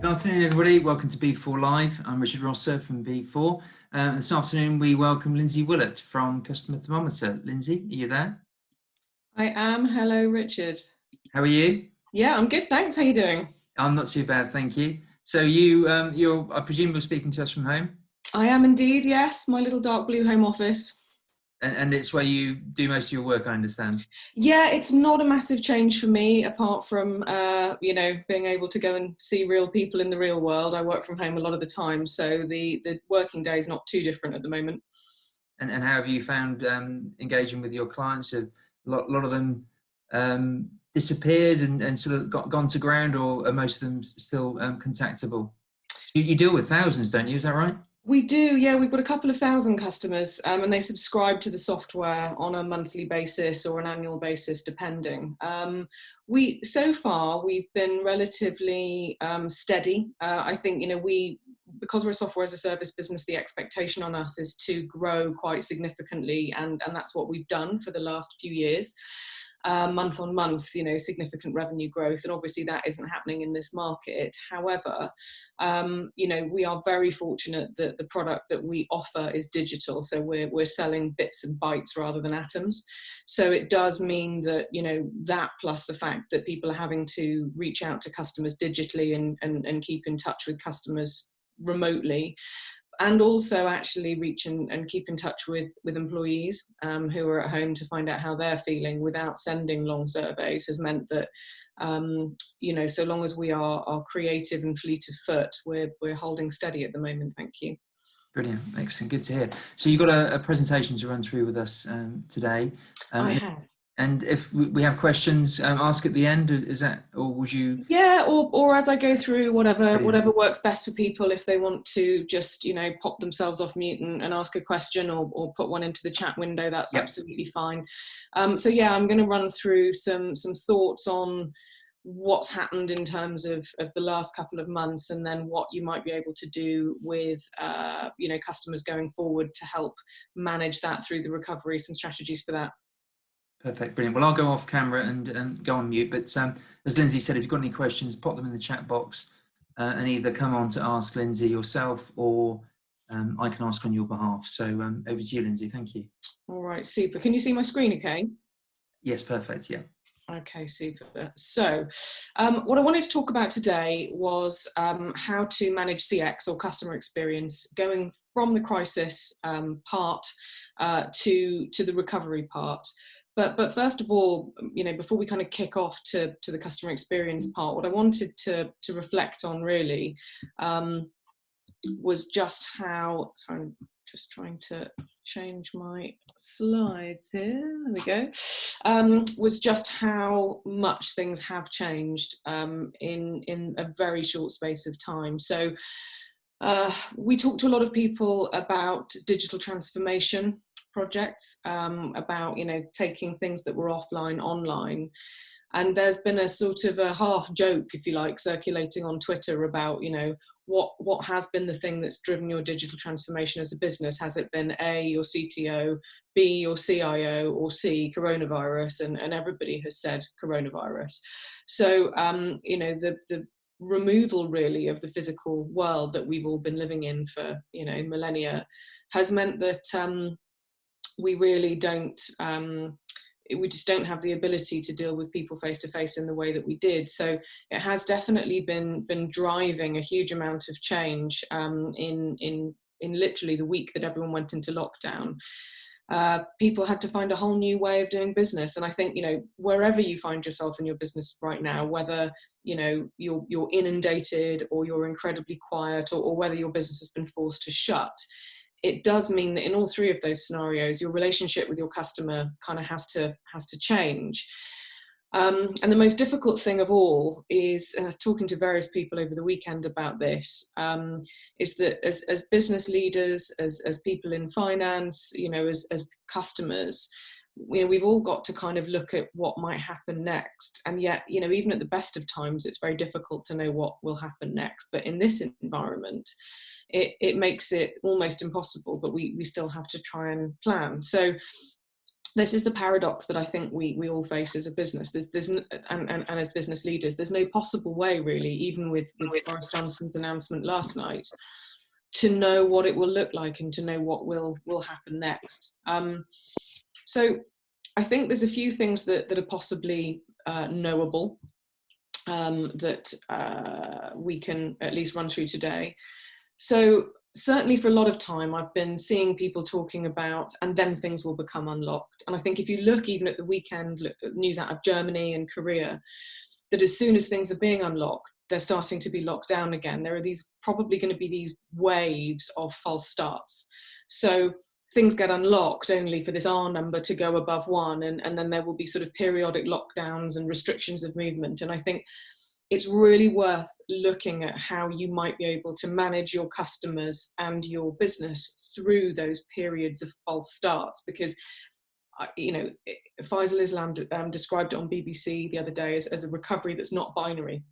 Good afternoon, everybody. Welcome to B4 Live. I'm Richard Rosser from B4. This afternoon, we welcome Lindsay Willott from Customer Thermometer. Lindsay, are you there? I am. Hello, Richard. How are you? Yeah, I'm good. Thanks. How are you doing? I'm not too bad, thank you. So I presume you're speaking to us from home? I am indeed, yes. My little dark blue home office. And it's where you do most of your work, I understand. Yeah, it's not a massive change for me, apart from, being able to go and see real people in the real world. I work from home a lot of the time, so the working day is not too different at the moment. And how have you found engaging with your clients? Have a lot of them disappeared and sort of gone to ground, or are most of them still contactable? You deal with thousands, don't you? Is that right? We do, yeah. We've got a couple of thousand customers, and they subscribe to the software on a monthly basis or an annual basis, depending. So far we've been relatively steady. I think because we're a software as a service business, the expectation on us is to grow quite significantly, and that's what we've done for the last few years. Month on month, significant revenue growth, and obviously that isn't happening in this market. However, we are very fortunate that the product that we offer is digital, so we're selling bits and bytes rather than atoms. So it does mean that that, plus the fact that people are having to reach out to customers digitally and keep in touch with customers remotely, and also actually reach and keep in touch with employees who are at home to find out how they're feeling without sending long surveys, has meant that so long as we are creative and fleet of foot, we're holding steady at the moment. Thank you. Brilliant, excellent, good to hear. So you've got a presentation to run through with us today. I have. And if we have questions, ask at the end. Is that, or would you? Yeah, or as I go through, whatever works best for people. If they want to just pop themselves off mute and ask a question, or put one into the chat window, that's absolutely fine. So yeah, I'm going to run through some thoughts on what's happened in terms of the last couple of months, and then what you might be able to do with customers going forward to help manage that through the recovery, some strategies for that. Perfect, brilliant. Well, I'll go off camera and go on mute, but as Lindsay said, if you've got any questions, pop them in the chat box and either come on to ask Lindsay yourself, or I can ask on your behalf. So over to you, Lindsay. Thank you. All right, super. Can you see my screen okay? Yes, perfect, yeah. Okay, super. So what I wanted to talk about today was how to manage CX, or customer experience, going from the crisis part to the recovery part. But first of all, before we kind of kick off to the customer experience part, what I wanted to reflect on really was just how, sorry, I'm just trying to change my slides here, there we go, was just how much things have changed in a very short space of time. So we talked to a lot of people about digital transformation projects, about taking things that were offline online, and there's been a sort of a half joke, if you like, circulating on Twitter about what has been the thing that's driven your digital transformation as a business. Has it been A, your CTO, B, your CIO, or C, coronavirus? And everybody has said coronavirus. So the removal really of the physical world that we've all been living in for millennia has meant that we really don't we just don't have the ability to deal with people face to face in the way that we did. So it has definitely been driving a huge amount of change in literally the week that everyone went into lockdown. People had to find a whole new way of doing business, and I think wherever you find yourself in your business right now, whether you're inundated or you're incredibly quiet, or whether your business has been forced to shut, it does mean that in all three of those scenarios, your relationship with your customer kind of has to change. And the most difficult thing of all is, talking to various people over the weekend about this, is that as business leaders, as people in finance, as customers, we've all got to kind of look at what might happen next. And yet, even at the best of times, it's very difficult to know what will happen next. But in this environment, it makes it almost impossible, but we still have to try and plan. So this is the paradox that I think we all face as a business. And as business leaders, there's no possible way, really, even with Boris Johnson's announcement last night, to know what it will look like and to know what will happen next. So I think there's a few things that are possibly knowable that we can at least run through today. So certainly for a lot of time, I've been seeing people talking about, and then things will become unlocked. And I think if you look even at the weekend news out of Germany and Korea, that as soon as things are being unlocked, they're starting to be locked down again. There are probably going to be these waves of false starts. So things get unlocked only for this R number to go above 1, and then there will be sort of periodic lockdowns and restrictions of movement. And I think it's really worth looking at how you might be able to manage your customers and your business through those periods of false starts, because Faisal Islam described it on BBC the other day as a recovery that's not binary.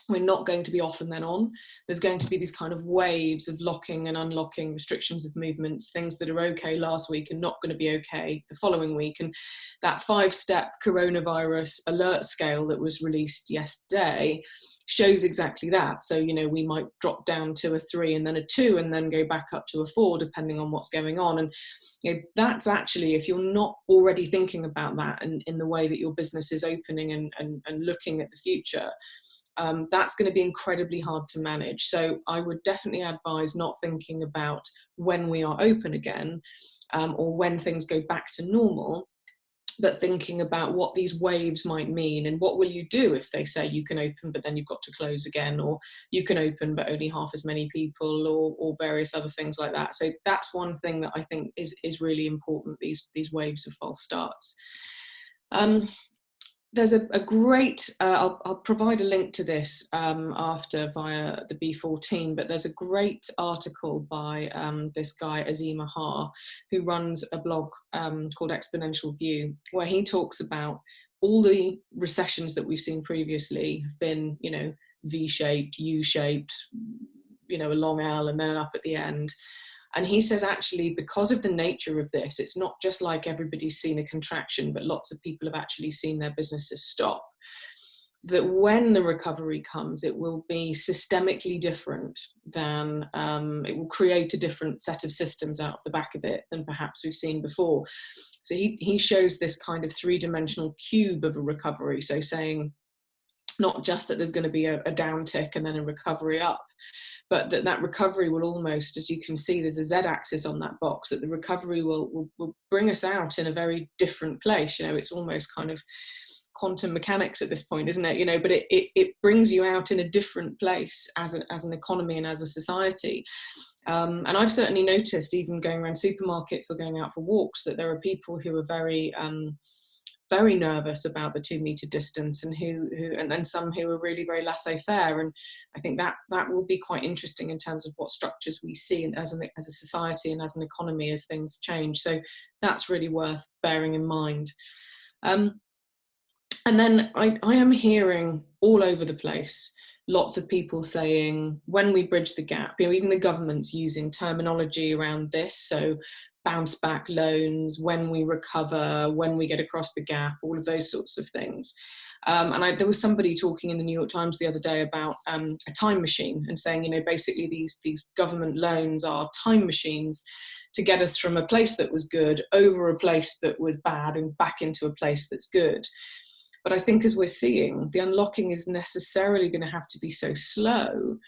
We're not going to be off and then on. There's going to be these kind of waves of locking and unlocking, restrictions of movements, things that are okay last week and not going to be okay the following week. And that 5-step coronavirus alert scale that was released yesterday shows exactly that. So, we might drop down to a 3 and then a 2 and then go back up to a 4, depending on what's going on. And that's actually, if you're not already thinking about that and in the way that your business is opening and looking at the future, that's going to be incredibly hard to manage. So I would definitely advise not thinking about when we are open again, or when things go back to normal, but thinking about what these waves might mean, and what will you do if they say you can open but then you've got to close again, or you can open but only half as many people, or various other things like that. So that's one thing that I think is really important, these waves of false starts. There's a great, I'll provide a link to this after via the B14, but there's a great article by this guy, Azim Ahar, who runs a blog called Exponential View, where he talks about all the recessions that we've seen previously have been, V-shaped, U-shaped, a long L and then an up at the end. And he says, actually, because of the nature of this, it's not just like everybody's seen a contraction, but lots of people have actually seen their businesses stop. That when the recovery comes, it will be systemically different than, it will create a different set of systems out of the back of it than perhaps we've seen before. So he shows this kind of 3-dimensional cube of a recovery. So saying not just that there's going to be a downtick and then a recovery up, but that recovery will almost, as you can see, there's a Z-axis on that box, that the recovery will bring us out in a very different place. It's almost kind of quantum mechanics at this point, isn't it? But it brings you out in a different place as an economy and as a society. And I've certainly noticed, even going around supermarkets or going out for walks, that there are people who are very nervous about the 2-meter distance, and some who are really very laissez-faire. And I think that will be quite interesting in terms of what structures we see as a society and as an economy as things change. So that's really worth bearing in mind. And then I am hearing all over the place lots of people saying, when we bridge the gap, even the government's using terminology around this. So bounce back loans, when we recover, when we get across the gap, all of those sorts of things. And there was somebody talking in the New York Times the other day about a time machine, and saying, basically these government loans are time machines to get us from a place that was good over a place that was bad and back into a place that's good. But I think, as we're seeing, the unlocking is necessarily going to have to be so slow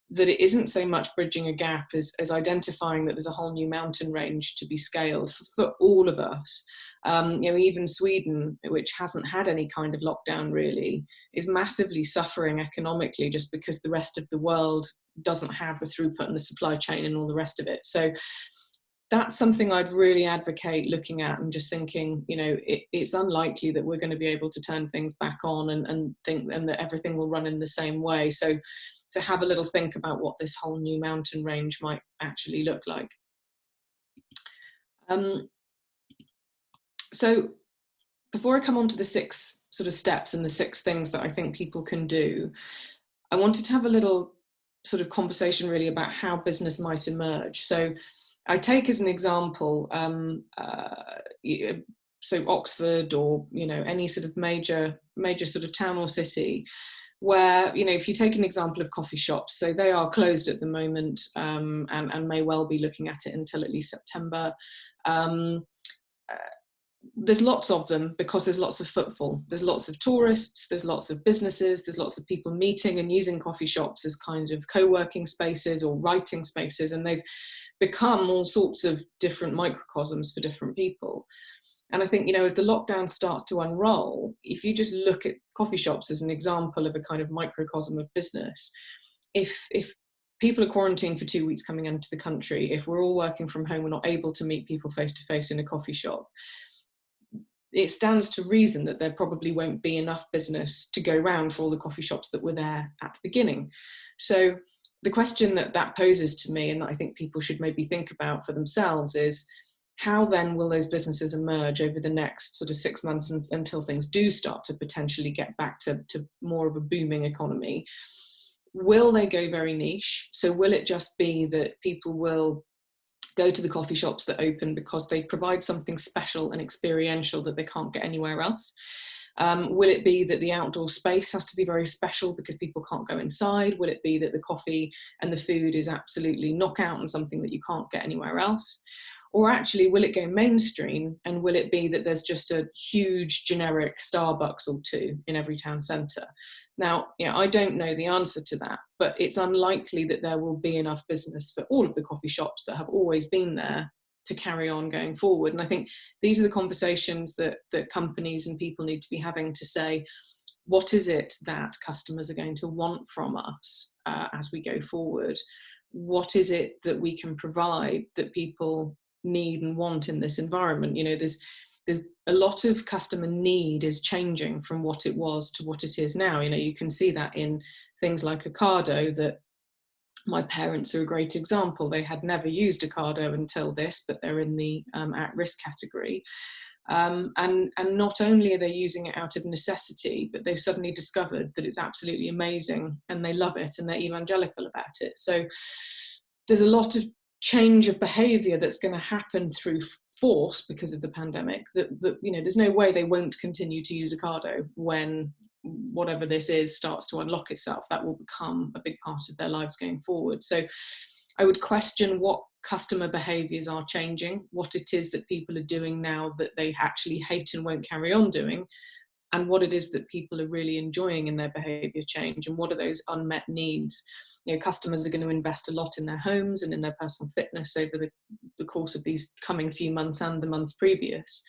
that it isn't so much bridging a gap as identifying that there's a whole new mountain range to be scaled for all of us. Even Sweden, which hasn't had any kind of lockdown really, is massively suffering economically just because the rest of the world doesn't have the throughput and the supply chain and all the rest of it. So that's something I'd really advocate looking at and just thinking, it's unlikely that we're going to be able to turn things back on and that everything will run in the same way. So have a little think about what this whole new mountain range might actually look like. So before I come on to the 6 sort of steps and the 6 things that I think people can do, I wanted to have a little sort of conversation really about how business might emerge. So I take as an example so Oxford or, you know, any sort of major sort of town or city, where, you know, if you take an example of coffee shops, so they are closed at the moment, and may well be looking at it until at least September. There's lots of them because there's lots of footfall. There's lots of tourists, there's lots of businesses, there's lots of people meeting and using coffee shops as kind of co-working spaces or writing spaces, and they've become all sorts of different microcosms for different people. And I think, you know, as the lockdown starts to unroll, if you just look at coffee shops as an example of a kind of microcosm of business, if people are quarantined for 2 weeks coming into the country, if we're all working from home, we're not able to meet people face to face in a coffee shop, it stands to reason that there probably won't be enough business to go round for all the coffee shops that were there at the beginning. So the question that poses to me, and that I think people should maybe think about for themselves, is how then will those businesses emerge over the next sort of 6 months until things do start to potentially get back to more of a booming economy? Will they go very niche? So will it just be that people will go to the coffee shops that open because they provide something special and experiential that they can't get anywhere else? Will it be that the outdoor space has to be very special because people can't go inside? Will it be that the coffee and the food is absolutely knockout and something that you can't get anywhere else? Or actually, will it go mainstream, and will it be that there's just a huge generic Starbucks or two in every town centre? Now, you know, I don't know the answer to that, but it's unlikely that there will be enough business for all of the coffee shops that have always been there to carry on going forward. And I think these are the conversations that companies and people need to be having, to say, what is it that customers are going to want from us as we go forward? What is it that we can provide that people need and want in this environment? You know, there's a lot of customer need is changing from what it was to what it is now. You know, you can see that in things like Ocado, that my parents are a great example. They had never used Ocado until this, but they're in the at-risk category. And not only are they using it out of necessity, but they've suddenly discovered that it's absolutely amazing and they love it and they're evangelical about it. So there's a lot of change of behaviour that's going to happen through force because of the pandemic, that you know, there's no way they won't continue to use Ocado when whatever this is starts to unlock itself. That will become a big part of their lives going forward. So I would question what customer behaviours are changing, what it is that people are doing now that they actually hate and won't carry on doing, and what it is that people are really enjoying in their behaviour change, and what are those unmet needs. You know, customers are going to invest a lot in their homes and in their personal fitness over the course of these coming few months and the months previous.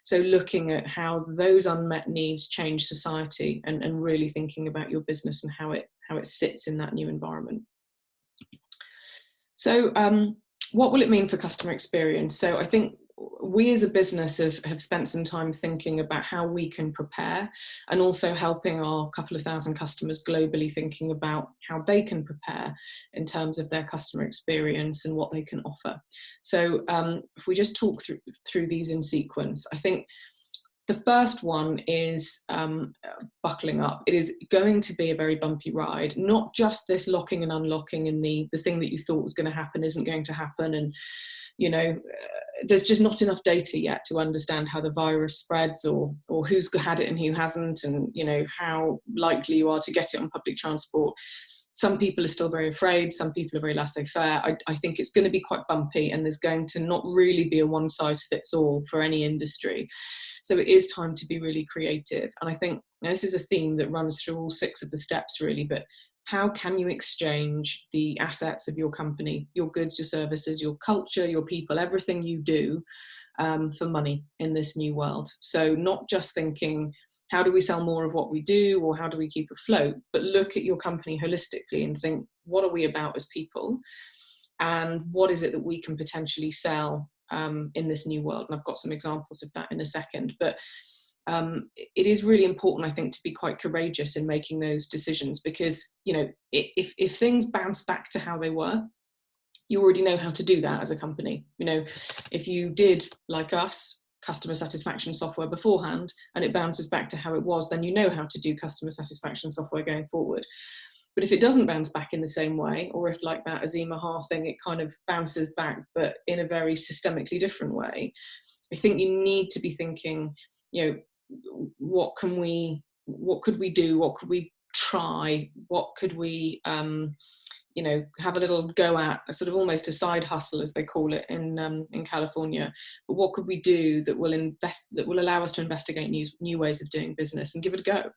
So looking at how those unmet needs change society, and really thinking about your business and how it sits in that new environment. So what will it mean for customer experience? So I think we as a business have spent some time thinking about how we can prepare, and also helping our couple of thousand customers globally thinking about how they can prepare in terms of their customer experience and what they can offer. So if we just talk through these in sequence, I think the first one is buckling up. It is going to be a very bumpy ride, not just this locking and unlocking, and the thing that you thought was going to happen isn't going to happen. And, you know, there's just not enough data yet to understand how the virus spreads, or who's had it and who hasn't, and, you know, how likely you are to get it on public transport. Some people are still very afraid, some people are very laissez-faire. I think it's going to be quite bumpy, and there's going to not really be a one-size-fits-all for any industry. So it is time to be really creative. And I think this is a theme that runs through all 6 of the steps, really. But how can you exchange the assets of your company, your goods, your services, your culture, your people, everything you do for money in this new world? So not just thinking, how do we sell more of what we do, or how do we keep afloat, but look at your company holistically and think, what are we about as people, and what is it that we can potentially sell in this new world? And I've got some examples of that in a second. But it is really important, I think, to be quite courageous in making those decisions, because, you know, if things bounce back to how they were, you already know how to do that as a company. You know, if you did, like us, customer satisfaction software beforehand, and it bounces back to how it was, then you know how to do customer satisfaction software going forward. But if it doesn't bounce back in the same way, or if, like that Azima Ha thing, it kind of bounces back, but in a very systemically different way, I think you need to be thinking, what could we do? What could we try? What could we, have a little go at, a sort of almost a side hustle, as they call it in California. But what could we do that will allow us to investigate new ways of doing business and give it a go?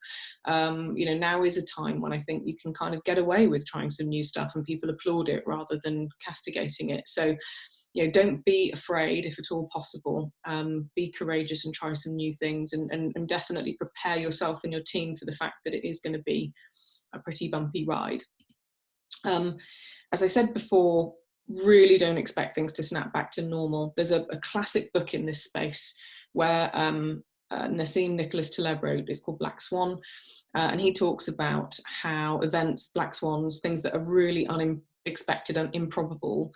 Now is a time when I think you can kind of get away with trying some new stuff and people applaud it rather than castigating it. So, don't be afraid if at all possible. Be courageous and try some new things, and definitely prepare yourself and your team for the fact that it is going to be a pretty bumpy ride. As I said before, really don't expect things to snap back to normal. There's a classic book in this space where Nassim Nicholas Taleb wrote. It's called Black Swan, and he talks about how events, black swans, things that are really unexpected and improbable,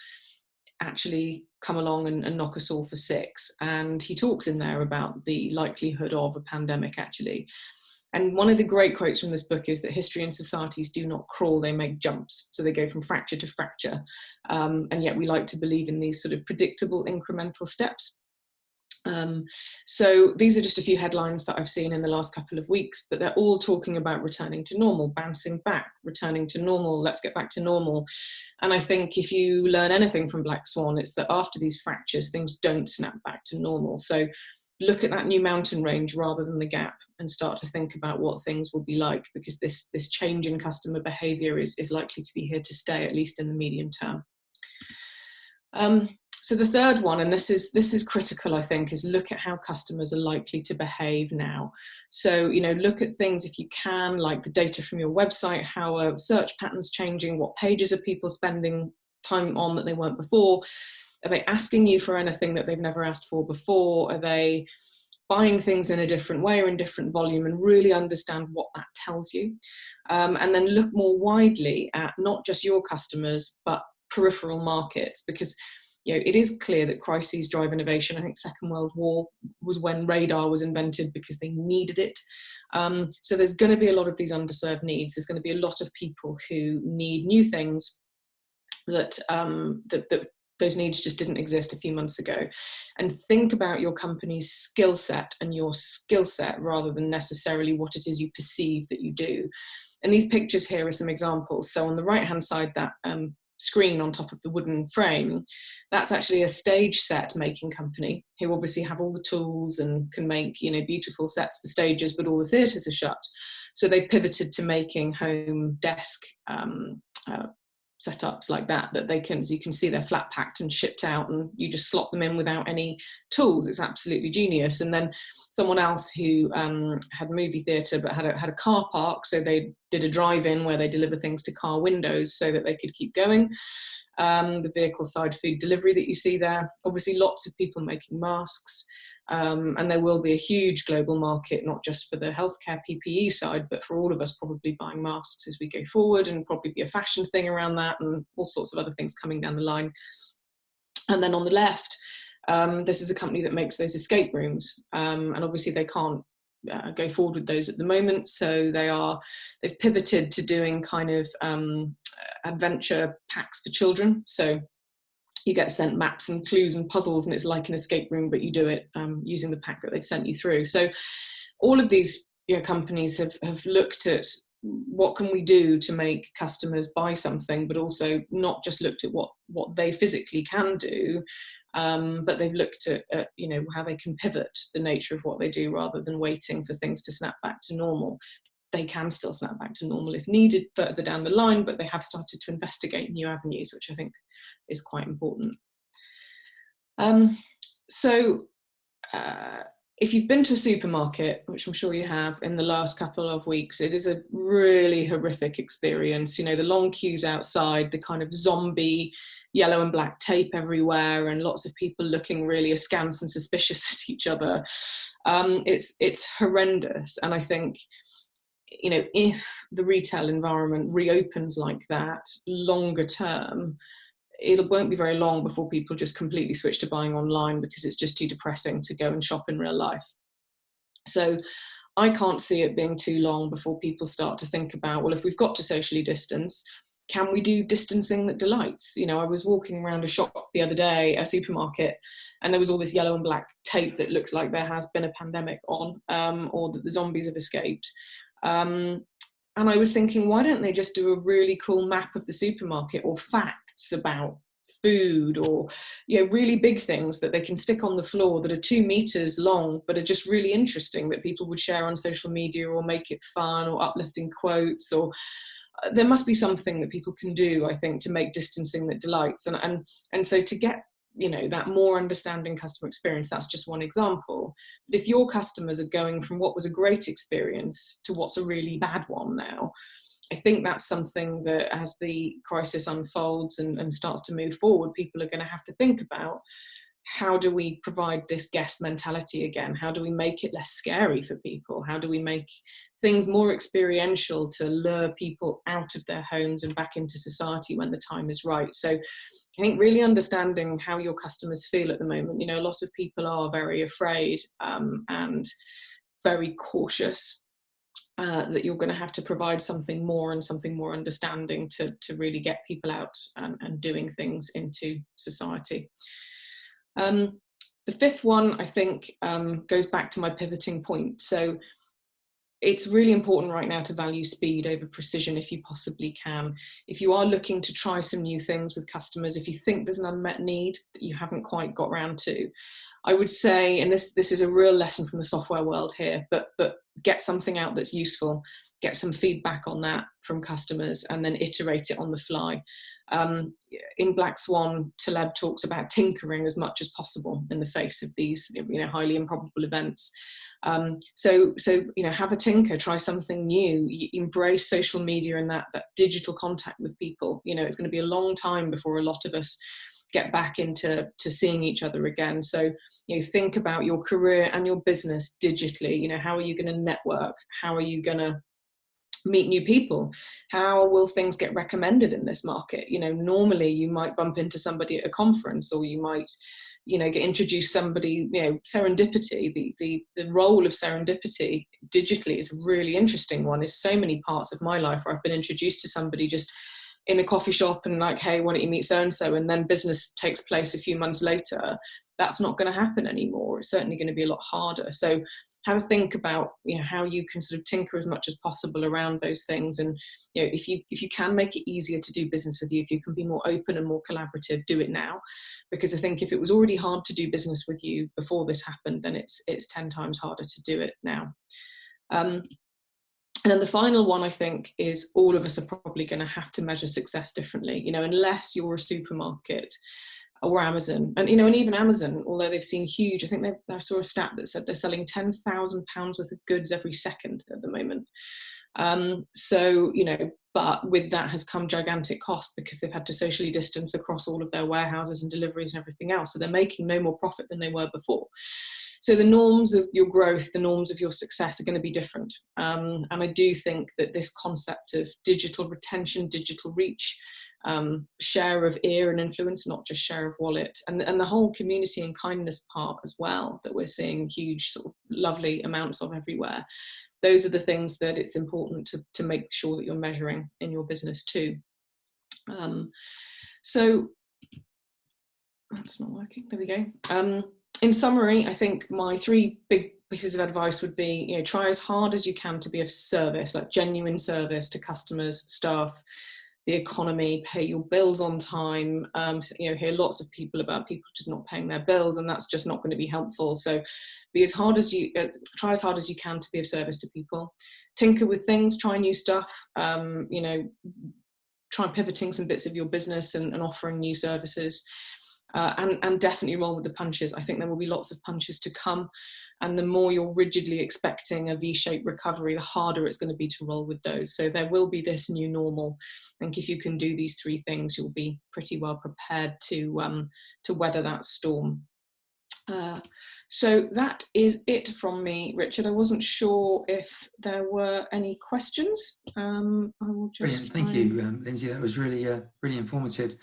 actually come along and knock us all for six. And he talks in there about the likelihood of a pandemic, actually. And one of the great quotes from this book is that history and societies do not crawl, they make jumps. So they go from fracture to fracture. And yet we like to believe in these sort of predictable incremental steps. So these are just a few headlines that I've seen in the last couple of weeks, but they're all talking about returning to normal, bouncing back, returning to normal, let's get back to normal. And I think if you learn anything from Black Swan, it's that after these fractures, things don't snap back to normal. So look at that new mountain range rather than the gap and start to think about what things will be like, because this change in customer behavior is likely to be here to stay, at least in the medium term. So the third one, and this is critical, I think, is look at how customers are likely to behave now. So, look at things, if you can, like the data from your website, how are search patterns changing, what pages are people spending time on that they weren't before? Are they asking you for anything that they've never asked for before? Are they buying things in a different way or in different volume, and really understand what that tells you? And then look more widely at not just your customers, but peripheral markets, because it is clear that crises drive innovation. I think Second World War was when radar was invented because they needed it. So there's going to be a lot of these underserved needs. There's going to be a lot of people who need new things that those needs just didn't exist a few months ago. And think about your company's skill set and your skill set rather than necessarily what it is you perceive that you do. And these pictures here are some examples. So on the right-hand side, that screen on top of the wooden frame, that's actually a stage set making company who obviously have all the tools and can make beautiful sets for stages, but all the theatres are shut. So they've pivoted to making home desk setups like that they can, as you can see, they're flat packed and shipped out, and you just slot them in without any tools. It's absolutely genius. And then someone else who had movie theatre but had a car park, so they did a drive-in where they deliver things to car windows so that they could keep going. The vehicle side food delivery that you see there. Obviously lots of people making masks. And there will be a huge global market, not just for the healthcare PPE side, but for all of us probably buying masks as we go forward, and probably be a fashion thing around that, and all sorts of other things coming down the line. And then on the left, this is a company that makes those escape rooms, and obviously they can't go forward with those at the moment, so they've pivoted to doing kind of adventure packs for children. So you get sent maps and clues and puzzles, and it's like an escape room, but you do it using the pack that they've sent you through. So all of these companies have looked at what can we do to make customers buy something, but also not just looked at what they physically can do, but they've looked at how they can pivot the nature of what they do rather than waiting for things to snap back to normal. They can still snap back to normal if needed further down the line, but they have started to investigate new avenues, which I think is quite important. If you've been to a supermarket, which I'm sure you have in the last couple of weeks, it is a really horrific experience. The long queues outside, the kind of zombie yellow and black tape everywhere, and lots of people looking really askance and suspicious at each other. It's horrendous. And I think, if the retail environment reopens like that longer term, it won't be very long before people just completely switch to buying online because it's just too depressing to go and shop in real life. So I can't see it being too long before people start to think about, well, if we've got to socially distance, can we do distancing that delights? You know, I was walking around a shop the other day, a supermarket, and there was all this yellow and black tape that looks like there has been a pandemic on, or that the zombies have escaped. And I was thinking, why don't they just do a really cool map of the supermarket, or facts about food, or, you know, really big things that they can stick on the floor that are 2 meters long, but are just really interesting, that people would share on social media, or make it fun, or uplifting quotes, or there must be something that people can do, I think, to make distancing that delights. And so to get, you know, that more understanding customer experience, that's just one example. But if your customers are going from what was a great experience to what's a really bad one now, I think that's something that, as the crisis unfolds and starts to move forward, people are going to have to think about. How do we provide this guest mentality again? How do we make it less scary for people? How do we make things more experiential to lure people out of their homes and back into society when the time is right? So I think really understanding how your customers feel at the moment. You know, a lot of people are very afraid and very cautious. That you're going to have to provide something more and something more understanding to really get people out and doing things into society. The fifth one, I think, goes back to my pivoting point. So it's really important right now to value speed over precision if you possibly can. If you are looking to try some new things with customers, if you think there's an unmet need that you haven't quite got round to, I would say, and this is a real lesson from the software world here, but get something out that's useful, get some feedback on that from customers, and then iterate it on the fly. In Black Swan, Taleb talks about tinkering as much as possible in the face of these, you know, highly improbable events. So you know, have a tinker, try something new, embrace social media and that digital contact with people. You know, it's going to be a long time before a lot of us get back into seeing each other again. So, you know, think about your career and your business digitally. You know, how are you going to network? How are you going to meet new people? How will things get recommended in this market? You know, normally you might bump into somebody at a conference, or you might, you know, get introduced somebody, you know, serendipity, the role of serendipity digitally is a really interesting one. There's so many parts of my life where I've been introduced to somebody just in a coffee shop and like, hey, why don't you meet so-and-so? And then business takes place a few months later. That's not going to happen anymore. It's certainly going to be a lot harder. So have a think about, you know, how you can sort of tinker as much as possible around those things. And, you know, if you can make it easier to do business with you, if you can be more open and more collaborative, do it now. Because I think if it was already hard to do business with you before this happened, then it's 10 times harder to do it now. And then the final one, I think, is all of us are probably going to have to measure success differently. You know, unless you're a supermarket or Amazon, and, you know, and even Amazon, although they've seen huge, I think I saw a stat that said they're selling £10,000 worth of goods every second at the moment. So, you know, but with that has come gigantic cost, because they've had to socially distance across all of their warehouses and deliveries and everything else. So they're making no more profit than they were before. So the norms of your growth, the norms of your success are going to be different. And I do think that this concept of digital retention, digital reach, share of ear and influence, not just share of wallet, and the whole community and kindness part as well, that we're seeing huge sort of lovely amounts of everywhere. Those are the things that it's important to make sure that you're measuring in your business too. So that's not working. There we go. In summary, I think my 3 big pieces of advice would be, you know, try as hard as you can to be of service, like genuine service to customers, staff, the economy, pay your bills on time. You know, hear lots of people about people just not paying their bills, and that's just not going to be helpful. So be as hard as you, try as hard as you can to be of service to people. Tinker with things, try new stuff, you know, try pivoting some bits of your business and offering new services. And definitely roll with the punches. I think there will be lots of punches to come, and the more you're rigidly expecting a V-shaped recovery, the harder it's going to be to roll with those. So there will be this new normal. I think if you can do these 3 things, you'll be pretty well prepared to weather that storm. So that is it from me, Richard. I wasn't sure if there were any questions. I will just. Brilliant, thank you, Lindsay. That was really really informative.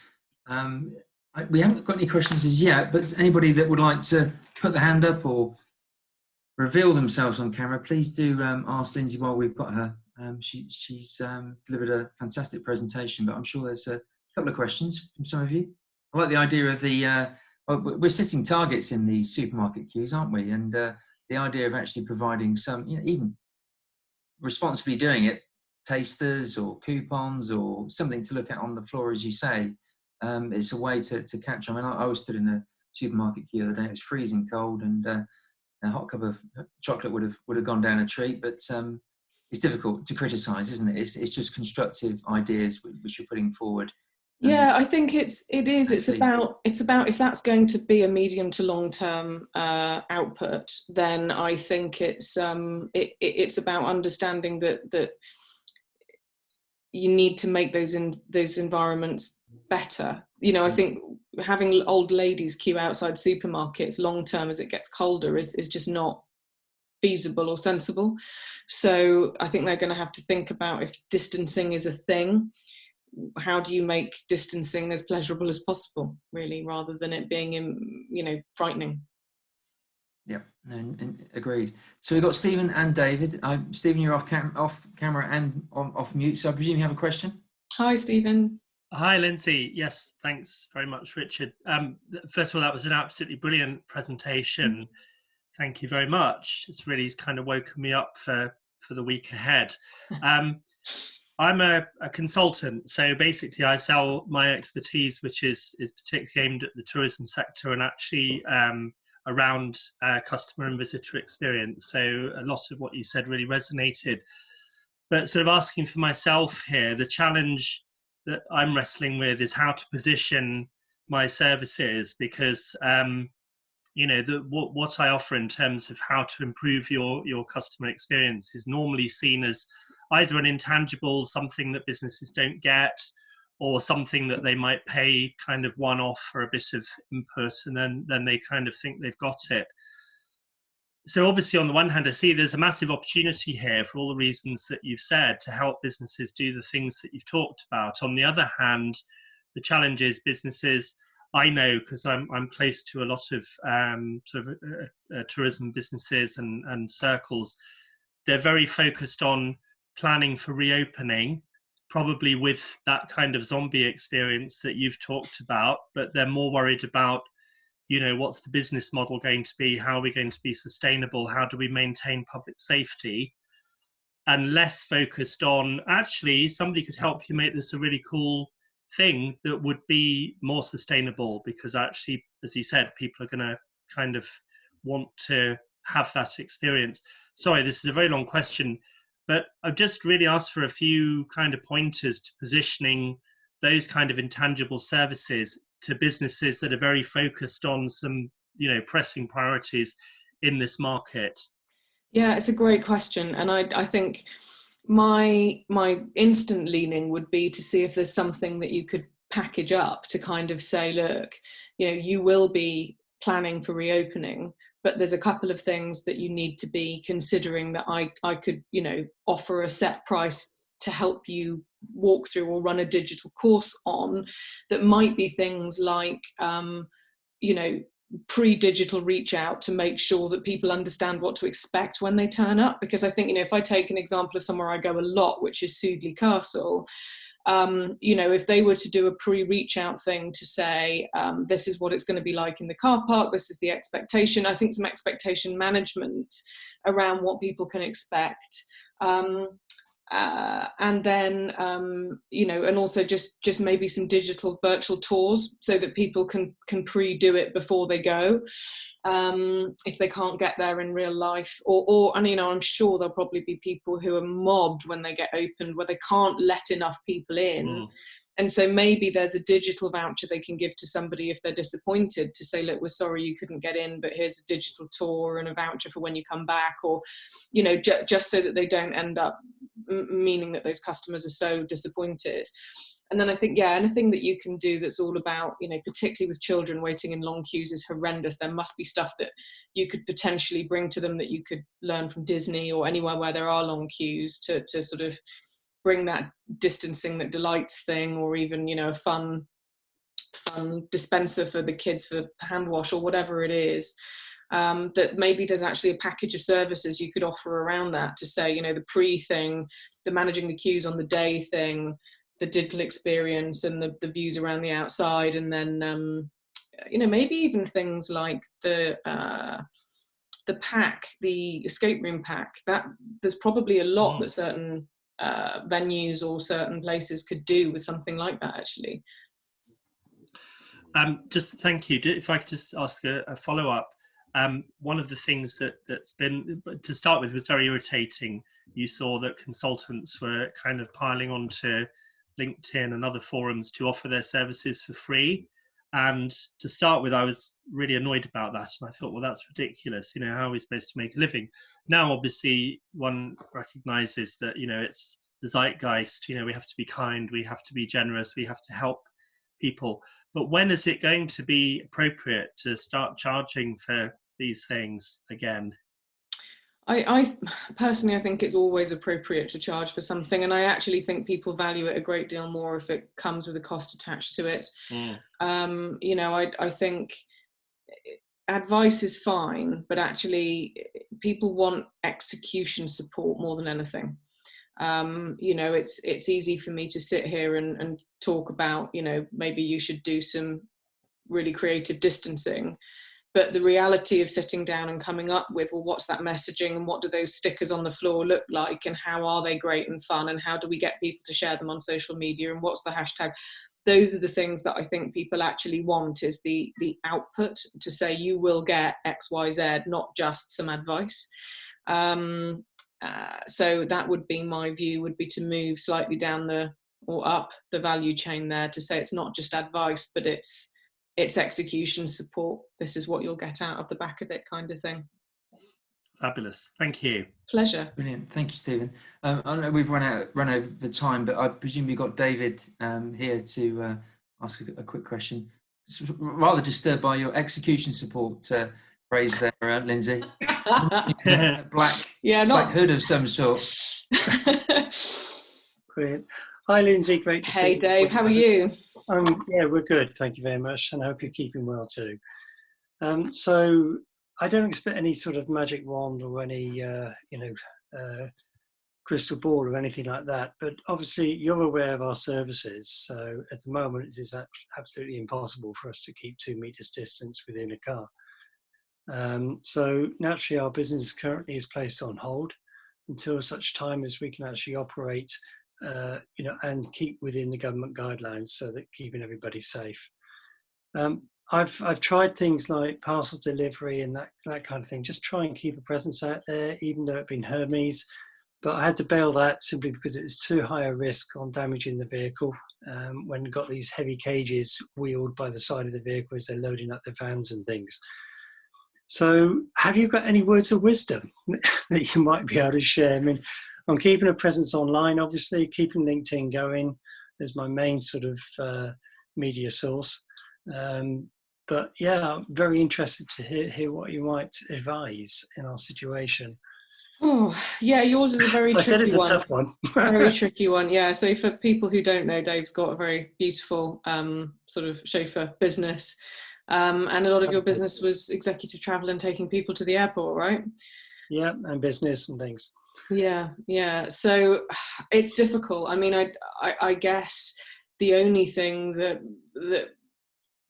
We haven't got any questions as yet, but anybody that would like to put the hand up or reveal themselves on camera, please do ask Lindsay while we've got her She's delivered a fantastic presentation, but I'm sure there's a couple of questions from some of you. I like the idea of we're setting targets in these supermarket queues, aren't we? And the idea of actually providing some, even responsibly doing it, tasters or coupons or something to look at on the floor, as you say. It's a way to capture. I mean, I was stood in the supermarket queue the other day. It was freezing cold, and a hot cup of chocolate would have gone down a treat. But it's difficult to criticise, isn't it? It's just constructive ideas which you're putting forward. Yeah, I think it is. It's about if that's going to be a medium to long term output, then I think it's about understanding that you need to make those environments better. I think having old ladies queue outside supermarkets long term as it gets colder is just not feasible or sensible. So I think they're going to have to think about, if distancing is a thing, how do you make distancing as pleasurable as possible, really, rather than it being frightening. Yeah, and agreed. So we've got Stephen and David. Stephen, you're off camera and off mute, so I presume you have a question? Hi, Stephen. Hi, Lindsay. Yes, thanks very much, Richard. First of all, that was an absolutely brilliant presentation. Thank you very much. It's really kind of woken me up for the week ahead. I'm a consultant, so basically I sell my expertise, which is particularly aimed at the tourism sector and actually around customer and visitor experience. So a lot of what you said really resonated. But sort of asking for myself here, the challenge that I'm wrestling with is how to position my services, because what I offer in terms of how to improve your customer experience is normally seen as either an intangible, something that businesses don't get, or something that they might pay kind of one-off for a bit of input, and then they kind of think they've got it. So obviously, on the one hand, I see there's a massive opportunity here for all the reasons that you've said to help businesses do the things that you've talked about. On the other hand, the challenge is businesses, I know, because I'm close to a lot of tourism businesses and circles, they're very focused on planning for reopening, probably with that kind of zombie experience that you've talked about, but they're more worried about, what's the business model going to be? How are we going to be sustainable? How do we maintain public safety? And less focused on, actually, somebody could help you make this a really cool thing that would be more sustainable, because actually, as you said, people are going to kind of want to have that experience. Sorry, this is a very long question, but I've just really asked for a few kind of pointers to positioning those kind of intangible services to businesses that are very focused on some, pressing priorities in this market. Yeah, it's a great question. And I think my instant leaning would be to see if there's something that you could package up to kind of say, look, you will be planning for reopening, but there's a couple of things that you need to be considering that I could, offer a set price to help you walk through or run a digital course on, that might be things like, pre-digital reach out to make sure that people understand what to expect when they turn up. Because I think, if I take an example of somewhere I go a lot, which is Sudeley Castle, if they were to do a pre-reach out thing to say, this is what it's going to be like in the car park, this is the expectation, I think some expectation management around what people can expect. And then, and also just maybe some digital virtual tours so that people can pre-do it before they go, if they can't get there in real life. And I'm sure there'll probably be people who are mobbed when they get opened, where they can't let enough people in. And so maybe there's a digital voucher they can give to somebody if they're disappointed, to say, look, we're sorry you couldn't get in, but here's a digital tour and a voucher for when you come back, or, just so that they don't end up meaning that those customers are so disappointed. And then I think, anything that you can do that's all about, particularly with children, waiting in long queues is horrendous. There must be stuff that you could potentially bring to them that you could learn from Disney or anywhere where there are long queues to sort of bring that distancing that delights thing, or even, a fun dispenser for the kids for hand wash or whatever it is. that maybe there's actually a package of services you could offer around that to say, you know, the pre thing, the managing the queues on the day thing, the digital experience and the views around the outside, and then you know, maybe even things like the pack, the escape room pack. That there's probably a lot that certain venues or certain places could do with something like that, actually. Just thank you. If I could just ask a follow-up. One of the things that's been, to start with, was very irritating. You saw that consultants were kind of piling onto LinkedIn and other forums to offer their services for free. And to start with, I was really annoyed about that. And I thought, well, that's ridiculous. You know, how are we supposed to make a living? Now, obviously, one recognizes that, you know, it's the zeitgeist. You know, we have to be kind, we have to be generous, we have to help people. But when is it going to be appropriate to start charging for these things again? I personally, I think it's always appropriate to charge for something, and I actually think people value it a great deal more if it comes with a cost attached to it. You know, I think advice is fine, but actually people want execution support more than anything. You know, it's easy for me to sit here and talk about, you know, maybe you should do some really creative distancing. But the reality of sitting down and coming up with, well, what's that messaging and what do those stickers on the floor look like and how are they great and fun and how do we get people to share them on social media and what's the hashtag? Those are the things that I think people actually want, is the output to say you will get X, Y, Z, not just some advice. So that would be my view, would be to move slightly down or up the value chain there, to say it's not just advice, but it's execution support. This is what you'll get out of the back of it, kind of thing. Fabulous. Thank you. Pleasure. Brilliant. Thank you, Stephen. I know we've run over the time, but I presume you've got David here to ask a quick question. It's rather disturbed by your execution support phrase there, Lindsay. Black hood of some sort. Brilliant. Hi, Lindsay. Great to see you. Hey, Dave. How are you? Yeah, we're good. Thank you very much, and I hope you're keeping well too. So I don't expect any sort of magic wand or any, crystal ball or anything like that. But obviously, you're aware of our services. So at the moment, it is absolutely impossible for us to keep 2 meters distance within a car. So naturally, our business currently is placed on hold until such time as we can actually operate, and keep within the government guidelines, so that keeping everybody safe. I've tried things like parcel delivery and that kind of thing, just try and keep a presence out there, even though it's been Hermes. But I had to bail that simply because it was too high a risk on damaging the vehicle when you've got these heavy cages wheeled by the side of the vehicle as they're loading up the vans and things. So have you got any words of wisdom that you might be able to share? I mean, I'm keeping a presence online, obviously, keeping LinkedIn going as my main sort of media source. But yeah, I'm very interested to hear what you might advise in our situation. Oh, yeah, yours is a very tricky one. I said it's a tough one. Very tricky one, yeah. So for people who don't know, Dave's got a very beautiful sort of chauffeur business. And a lot of your business was executive travel and taking people to the airport, right? Yeah, and business and things. Yeah. So it's difficult. I mean, I guess the only thing that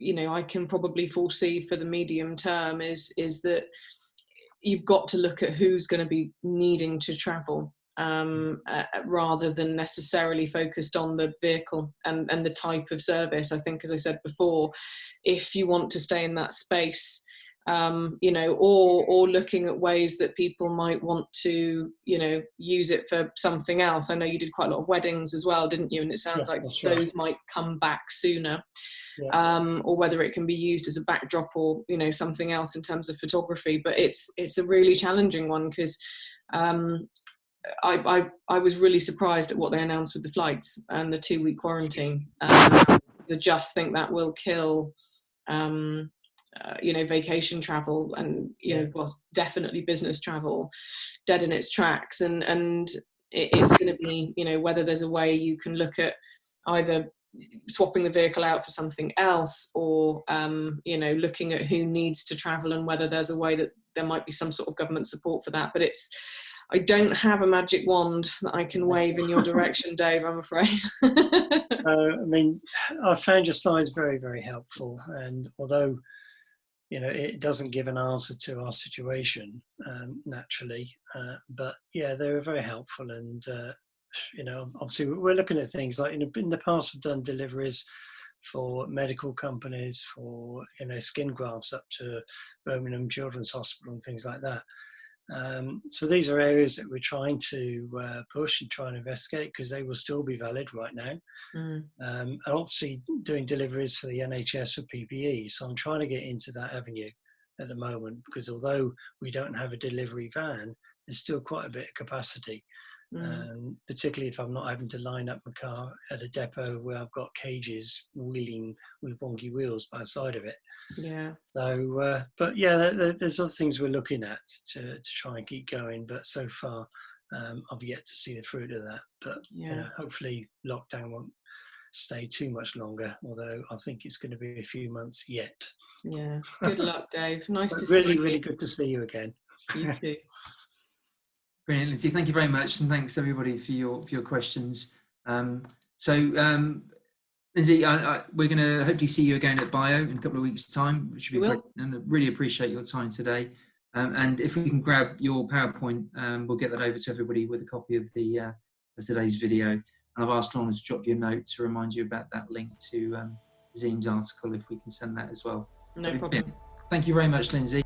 you know I can probably foresee for the medium term is that you've got to look at who's going to be needing to travel, rather than necessarily focused on the vehicle and the type of service. I think, as I said before, if you want to stay in that space, or looking at ways that people might want to, use it for something else. I know you did quite a lot of weddings as well, didn't you? And it sounds like those might come back sooner, or whether it can be used as a backdrop or, something else in terms of photography. But it's a really challenging one because I was really surprised at what they announced with the flights and the 2-week quarantine. I just think that will kill vacation travel and definitely business travel dead in its tracks, and it's going to be whether there's a way you can look at either swapping the vehicle out for something else, or you know, looking at who needs to travel and whether there's a way that there might be some sort of government support for that. But I don't have a magic wand that I can wave in your direction, Dave, I'm afraid. I mean, I found your slides very, very helpful, and although, you know, it doesn't give an answer to our situation naturally, but yeah, they were very helpful. And you know, obviously we're looking at things like in the past we've done deliveries for medical companies for, you know, skin grafts up to Birmingham Children's Hospital and things like that. So these are areas that we're trying to push and try and investigate, because they will still be valid right now. And obviously doing deliveries for the NHS for PPE. So I'm trying to get into that avenue at the moment, because although we don't have a delivery van, there's still quite a bit of capacity. Particularly if I'm not having to line up my car at a depot where I've got cages wheeling with wonky wheels by the side of it. Yeah. So, but yeah, there's other things we're looking at to try and keep going. But so far, I've yet to see the fruit of that. But Yeah. you know, hopefully lockdown won't stay too much longer, although I think it's going to be a few months yet. Yeah. Good luck, Dave. Nice to really, see you. really good to see you again. You too. Brilliant, Lindsay. Thank you very much, and thanks everybody for your questions. Lindsay, we're going to hopefully see you again at Bio in a couple of weeks' time, which should be great. And I really appreciate your time today. And if we can grab your PowerPoint, we'll get that over to everybody with a copy of today's video. And I've asked Lorna to drop you a note to remind you about that link to Zim's article, if we can send that as well. No problem. Thank you very much, Lindsay.